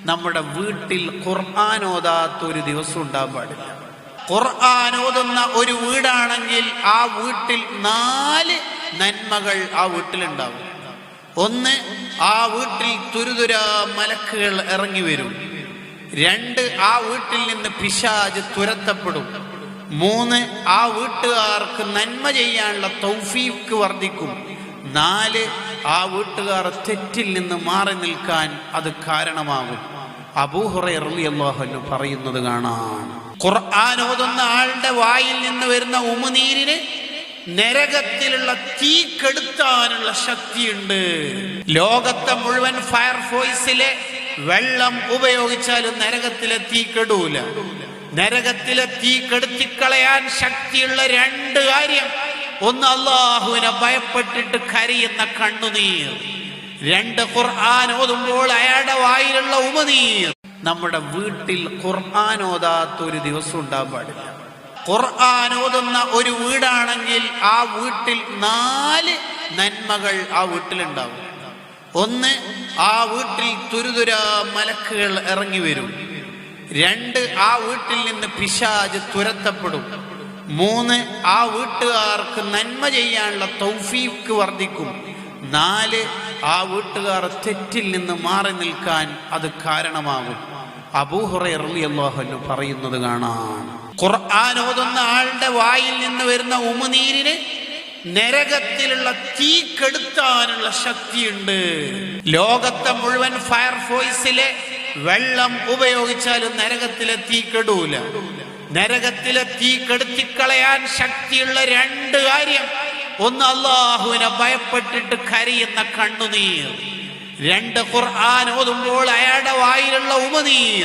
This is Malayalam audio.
നമ്മുടെ വീട്ടിൽ ഖുർആൻ ഓതാത്തൊരു ദിവസം ഉണ്ടാകാൻ പാടില്ല. ഖുർആൻ ഓതുന്ന ഒരു വീടാണെങ്കിൽ ആ വീട്ടിൽ 4 നന്മകൾ ആ വീട്ടിലുണ്ടാവും. ഒന്ന്, ആ വീട്ടിൽ തുരുതുരാ മലക്കുകൾ ഇറങ്ങി വരും. 2, ആ വീട്ടിൽ നിന്ന് പിശാച് തുരത്തപ്പെടും. 3, ആ വീട്ടുകാർക്ക് നന്മ ചെയ്യാനുള്ള തൗഫീഖ് വർദ്ധിക്കും. 4, ആ വീട്ടുകാർ തെറ്റിൽ നിന്ന് മാറി നിൽക്കാൻ അത് കാരണമാകും. അബൂ ഹുറൈറ റളിയല്ലാഹു അൻഹു പറയുന്നത് കാണാം, ഖുർആൻ ഓതുന്ന ആളുടെ വായിൽ നിന്ന് വരുന്ന ഉമിനീരിന് നരകത്തിലുള്ള തീ കെടുത്താനുള്ള ശക്തിയുണ്ട്. ലോകത്തെ മുഴുവൻ ഫയർഫോഴ്സിലെ വെള്ളം ഉപയോഗിച്ചാലും നരകത്തിലെ തീ കെടൂല. നരകത്തിലെ തീ കെടുത്തിക്കളയാൻ ശക്തിയുള്ള 2 കാര്യം: ഒന്ന്, അള്ളാഹുവിനെ ഭയപ്പെട്ടിട്ട് കരയുന്ന കണ്ണുനീർ. 2, ഖുർആൻ ഓതുമ്പോൾ അയാളുടെ വായിലുള്ള ഉമിനീർ. നമ്മുടെ വീട്ടിൽ ഖുർആൻ ഓതാത്തൊരു ദിവസം ഉണ്ടാകാൻ പാടില്ല. ഖുർആൻ ഓതുന്ന ഒരു വീടാണെങ്കിൽ ആ വീട്ടിൽ 4 നന്മകൾ ആ വീട്ടിലുണ്ടാവും. ഒന്ന്, ആ വീട്ടിൽ തുരുതുരാ മലക്കുകൾ ഇറങ്ങി വരും. 2, ആ വീട്ടിൽ നിന്ന് പിശാച് തുരത്തപ്പെടും. 3, ആ വീട്ടുകാർക്ക് നന്മ ചെയ്യാനുള്ള തൗഫീഖ് വർദ്ധിക്കും. 4, ആ വീട്ടുകാർ തെറ്റിൽ നിന്ന് മാറി നിൽക്കാൻ അത് കാരണമാകും. അബൂ ഹുറൈറ റളിയല്ലാഹു അൻഹു പറയുന്നത് കാണാം, ഖുർആൻ ഓതുന്ന ആളുടെ വായിൽ നിന്ന് വരുന്ന ഉമിനീരിന് നരകത്തിലുള്ള തീ കെടുത്താനുള്ള ശക്തിയുണ്ട്. ലോകത്തെ മുഴുവൻ ഫയർഫോഴ്സിലെ വെള്ളം ഉപയോഗിച്ചാലും നരകത്തിലെ തീ കെടൂല. നരകത്തിലെ തീ കെടുത്തിക്കളയാൻ ശക്തിയുള്ള 2 കാര്യം: ഒന്ന്, അള്ളാഹുവിനെ ഭയപ്പെട്ടിട്ട് കരയുന്ന കണ്ണുനീർ. 2, ഖുർആൻ ഓതുമ്പോൾ അയാളുടെ വായിലുള്ള ഉമിനീർ.